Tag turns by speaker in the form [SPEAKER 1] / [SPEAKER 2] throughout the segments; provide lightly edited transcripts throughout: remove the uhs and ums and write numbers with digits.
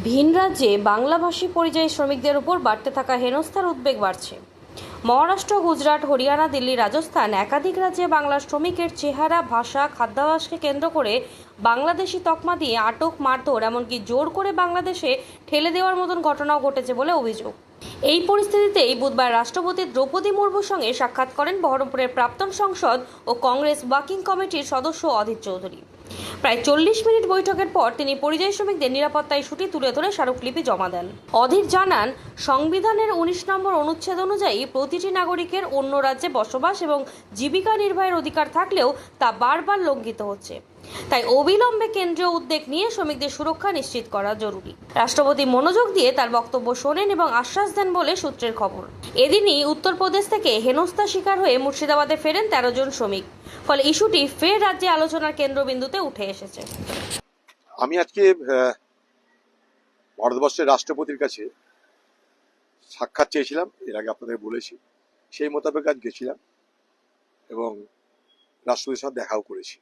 [SPEAKER 1] ভিন রাজ্যে বাংলাভাষী পরিযায়ী শ্রমিকদের উপর বাড়তে থাকা হেনস্থার উদ্বেগ বাড়ছে। মহারাষ্ট্র, গুজরাট, হরিয়ানা, দিল্লি, রাজস্থান একাধিক রাজ্যে বাংলা শ্রমিকের চেহারা, ভাষা, খাদ্যাভ্যাসকে কেন্দ্র করে বাংলাদেশি তকমা দিয়ে আটক, মারধর, এমনকি জোর করে বাংলাদেশে ঠেলে দেওয়ার মতন ঘটনাও ঘটেছে বলে অভিযোগ। এই পরিস্থিতিতেই বুধবার রাষ্ট্রপতি দ্রৌপদী মুর্মুর সঙ্গে সাক্ষাৎ করেন বহরমপুরের প্রাক্তন সংসদ ও কংগ্রেস ওয়ার্কিং কমিটির সদস্য অধীর চৌধুরী। প্রায় 40 মিনিট বৈঠকের পর তিনি পরিযায়ী শ্রমিকদের নিরাপত্তা ইস্যুটি তুলে ধরে স্মারকলিপি জমা দেন। অধীর জানান, সংবিধানের 19 নম্বর অনুচ্ছেদ অনুযায়ী প্রতিটি নাগরিকের অন্য রাজ্যে বসবাস এবং জীবিকা নির্বাহের অধিকার থাকলেও তা বারবার লঙ্ঘিত হচ্ছে। তাই অবিলম্বে কেন্দ্রীয় উদ্যোগ নিয়ে শ্রমিকদের সুরক্ষা নিশ্চিত করা জরুরি। রাষ্ট্রপতি মনোযোগ দিয়ে তার বক্তব্য শোনেন এবং আশ্বাস দেন বলে সূত্রের খবর। এদিনই উত্তরপ্রদেশ থেকে হেনস্থার শিকার হয়ে মুর্শিদাবাদে ফেরেন 13 জন শ্রমিক। ফলে ইস্যুটি ফের রাজ্যে আলোচনার কেন্দ্রবিন্দুতে উঠে এসেছে।
[SPEAKER 2] আমি আজকে ভারতবর্ষের রাষ্ট্রপতির কাছে সাক্ষাৎ চেয়েছিলাম, এর আগে আপনাদের বলেছি। সেই মোতাবেক আজ গেছিলাম এবং রাষ্ট্রপতির সাথে দেখাও করেছি।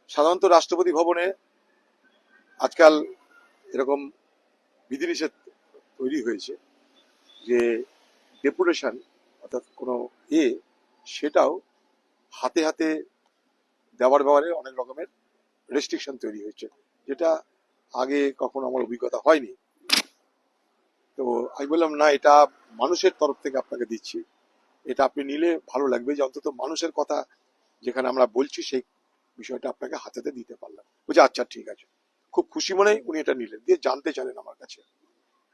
[SPEAKER 2] সাধারণত রাষ্ট্রপতি ভবনে আজকাল এরকম বিধিনিষেধ তৈরি হয়েছে যে ডেপুটেশন অর্থাৎ কোনো সেটাও হাতে হাতে দেওয়ার ব্যাপারে অনেক রকমের রেস্ট্রিকশন তৈরি হয়েছে, যেটা আগে কখনো আমার অভিজ্ঞতা হয়নি। তো আমি বললাম, না, এটা মানুষের তরফ থেকে আপনাকে দিচ্ছি, এটা আপনি নিলে ভালো লাগবে, যে অন্তত মানুষের কথা যেখানে আমরা বলছি সেই বিষয়টা আপনাকে হাতে দিতে পারলাম। বলছে আচ্ছা ঠিক আছে। খুব খুশি মনে উনি এটা নিলেন, দিয়ে জানতে চাইলেন আমার কাছে।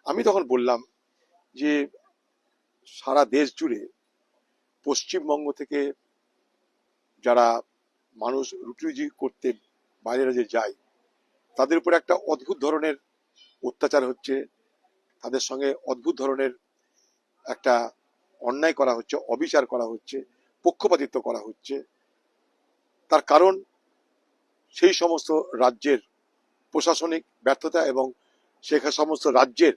[SPEAKER 2] আমি তখন বললাম যে সারা দেশ জুড়ে পশ্চিমবঙ্গ থেকে যারা মানুষ রুটি করতে বাইরে রাজ্যে যায়, তাদের উপর একটা অদ্ভুত ধরনের অত্যাচার হচ্ছে, তাদের সঙ্গে অদ্ভুত ধরনের একটা অন্যায় করা হচ্ছে, অবিচার করা হচ্ছে, পক্ষপাতিত্ব করা হচ্ছে। তার কারণ সেই সমস্ত রাজ্যের প্রশাসনিক ব্যর্থতা এবং সে সমস্ত রাজ্যের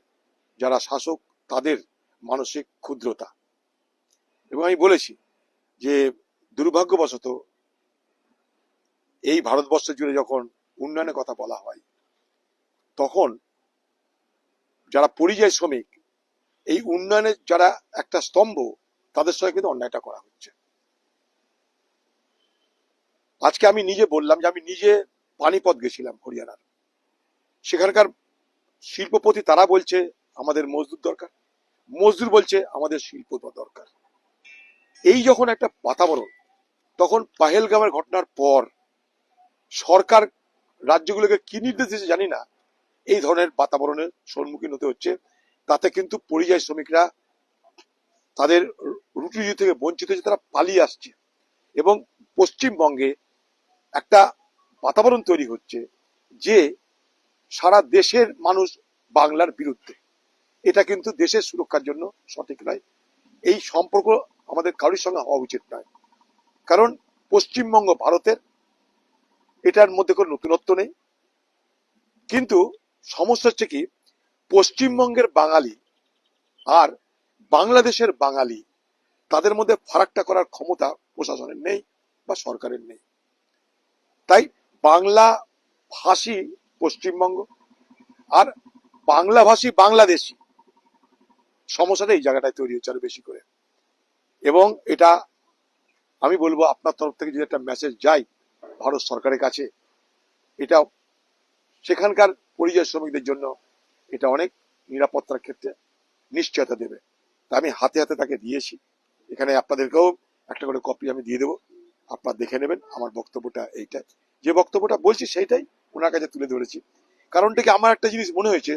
[SPEAKER 2] যারা শাসক তাদের মানসিক ক্ষুদ্রতা। এবং আমি বলেছি যে দুর্ভাগ্যবশত এই ভারতবর্ষ জুড়ে যখন উন্নয়নের কথা বলা হয়, তখন যারা পরিযায়ী শ্রমিক, এই উন্নয়নের যারা একটা স্তম্ভ, তাদের সঙ্গে কিন্তু অন্যায়টা করা হচ্ছে। আজকে আমি নিজে বললাম যে আমি নিজে পানিপথ গেছিলাম হরিয়ানার। সেখানকার শিল্পপতি তারা বলছে আমাদের মজদুর দরকার, মজদুর বলছে আমাদের শিল্প দরকার। এই যখন একটা বাতাবরণ, তখন পাহেলগামের ঘটনার পর সরকার রাজ্যগুলোকে কি নির্দেশ দিয়েছে জানি না, এই ধরনের বাতাবরণের সম্মুখীন হতে হচ্ছে। তাতে কিন্তু পরিযায়ী শ্রমিকরা তাদের রুটি থেকে বঞ্চিত হচ্ছে, তারা পালিয়ে আসছে এবং পশ্চিমবঙ্গে একটা বাতাবরণ তৈরি হচ্ছে যে সারা দেশের মানুষ বাংলার বিরুদ্ধে। এটা কিন্তু দেশের সুরক্ষার জন্য সঠিক নয়। এই সম্পর্ক আমাদের কারোর সঙ্গে হওয়া উচিত নয়, কারণ পশ্চিমবঙ্গ ভারতের, এটার মধ্যে কোনো নতুনত্ব নেই। কিন্তু সমস্যা হচ্ছে কি, পশ্চিমবঙ্গের বাঙালি আর বাংলাদেশের বাঙালি, তাদের মধ্যে ফারাকটা করার ক্ষমতা প্রশাসনের নেই বা সরকারের নেই। তাই বাংলা ভাষী পশ্চিমবঙ্গ আর বাংলা ভাষী বাংলাদেশি সমস্যাটা এই জায়গাটায় তৈরি হচ্ছে আরো বেশি করে। এবং এটা আমি বলবো, আপনার তরফ থেকে যদি একটা মেসেজ যায় ভারত সরকারের কাছে, এটা সেখানকার পরিযায়ী শ্রমিকদের জন্য এটা অনেক নিরাপত্তার ক্ষেত্রে নিশ্চয়তা দেবে। তা আমি হাতে হাতে তাকে দিয়েছি। এখানে আপনাদেরকেও একটা করে কপি আমি দিয়ে দেবো, আপনারা দেখে নেবেন। আমার বক্তব্যটা এইটাই, যে বক্তব্যটা বলছি সেইটাই ওনার কাছে তুলে ধরেছি। কারণটা কি, আমার একটা জিনিস মনে হয়েছে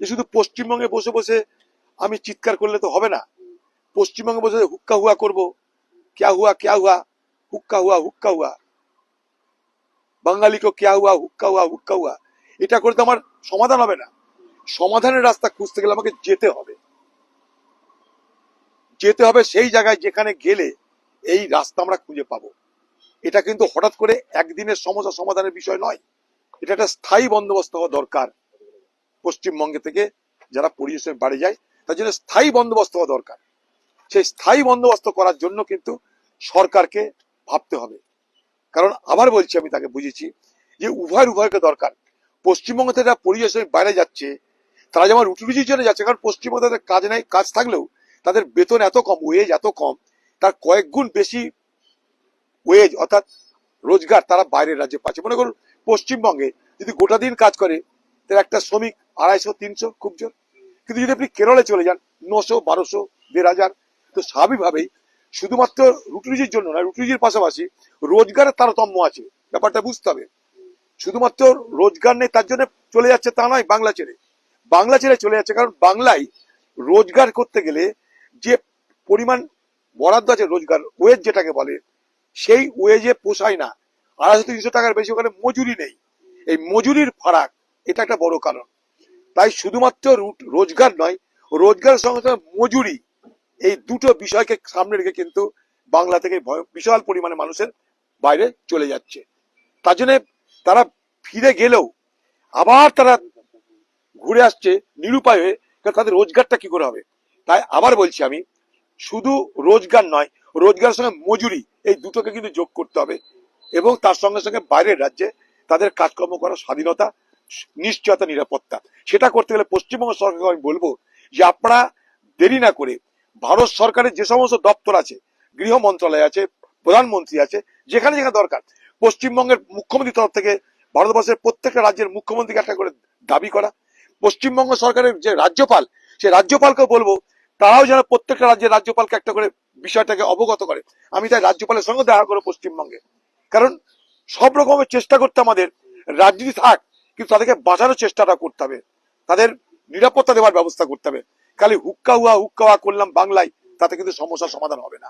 [SPEAKER 2] যে শুধু পশ্চিমবঙ্গে বসে বসে আমি চিৎকার করলে তো হবে না। পশ্চিমবঙ্গে বসে হুক্কা হুয়া করবো, ক্যা হুয়া, হুক্কা হুয়া, বাঙালি কো ক্যা হুক্কা হুয়া, এটা করে তো আমার সমাধান হবে না। সমাধানের রাস্তা খুঁজতে গেলে আমাকে যেতে হবে সেই জায়গায় যেখানে গেলে এই রাস্তা আমরা খুঁজে পাবো। এটা কিন্তু হঠাৎ করে একদিনের সমস্যা সমাধানের বিষয় নয়, এটা একটা স্থায়ী বন্দোবস্ত হওয়া দরকার। পশ্চিমবঙ্গে থেকে যারা পরিযায়ী বাড়ি যায়, তার জন্য স্থায়ী বন্দোবস্ত হওয়া দরকার। সেই স্থায়ী বন্দোবস্ত করার জন্য কিন্তু সরকারকে ভাবতে হবে। কারণ আবার বলছি, আমি তাকে বুঝেছি যে উভয়কে দরকার। পশ্চিমবঙ্গ থেকে যারা পরিযায়ী শ্রমিক বাইরে যাচ্ছে, তারা যেমন রুটি রুজির জন্য যাচ্ছে, কারণ পশ্চিমবঙ্গে তাদের কাজ নাই, কাজ থাকলেও তাদের বেতন এত কম, ওয়েজ এত কম, তার কয়েক গুণ বেশি ওয়েজ অর্থাৎ রোজগার তারা বাইরের রাজ্যে পাচ্ছে। মনে করুন পশ্চিমবঙ্গে যদি গোটা দিন কাজ করে তাহলে একটা শ্রমিক 250-300 খুব জোর, কিন্তু যদি আপনি কেরলে চলে যান 900-1200-1500, তো স্বাভাবিকভাবেই শুধুমাত্র রুটি রুজির জন্য না, রুটি রুজির পাশাপাশি রোজগারের তারতম্য আছে, ব্যাপারটা বুঝতে হবে। শুধুমাত্র রোজগার নেই তার জন্য চলে যাচ্ছে তা নয়, বাংলা ছেড়ে চলে যাচ্ছে, কারণ বাংলায় রোজগার করতে গেলে যে পরিমাণ বরাদ্দ আছে রোজগার ওয়েজ যেটাকে বলে, সেই ওয়েজে পোষায় না। 250-300 টাকার বেশি ওখানে মজুরি নেই। এই মজুরির ফারাক, এটা একটা বড় কারণ। তাই শুধুমাত্র রোজগার নয়, রোজগারের সঙ্গে সঙ্গে মজুরি, এই দুটো বিষয়কে সামনে রেখে কিন্তু বাংলা থেকে বিশাল পরিমাণে মানুষের বাইরে চলে যাচ্ছে। তার জন্য তারা ফিরে গেলেও আবার তারা ঘুরে আসছে নিরুপায় হয়ে, কারণ তাদের রোজগারটা কি করে হবে। তাই আবার বলছি আমি, শুধু রোজগার নয়, রোজগারের সঙ্গে মজুরি, এই দুটোকে কিন্তু যোগ করতে হবে, এবং তার সঙ্গে সঙ্গে বাইরের রাজ্যে তাদের কাজকর্ম করার স্বাধীনতা, নিশ্চয়তা, নিরাপত্তা, সেটা করতে গেলে পশ্চিমবঙ্গ সরকারকে আমি বলবো যে আপনারা দেরি না করে ভারত সরকারের যে সমস্ত দপ্তর আছে, গৃহ মন্ত্রণালয় আছে, প্রধানমন্ত্রী আছে, যেখানে যেখানে দরকার, পশ্চিমবঙ্গের মুখ্যমন্ত্রীর তরফ থেকে ভারতবর্ষের প্রত্যেকটা রাজ্যের মুখ্যমন্ত্রীকে একটা করে দাবি করা, পশ্চিমবঙ্গ সরকারের যে রাজ্যপাল, সেই রাজ্যপালকেও বলবো তারাও যেন প্রত্যেকটা রাজ্যের রাজ্যপালকে একটা করে বিষয়টাকে অবগত করে। আমি তাই রাজ্যপালের সঙ্গে দেখা করবো পশ্চিমবঙ্গে, কারণ সব রকমের চেষ্টা করতে আমাদের, রাজনীতি থাক কিন্তু তাদেরকে বাঁচানোর চেষ্টাটা করতে হবে, তাদের নিরাপত্তা দেওয়ার ব্যবস্থা করতে হবে। খালি হুক্কা হুয়া করলাম বাংলায়, তাতে কিন্তু সমস্যার সমাধান হবে না।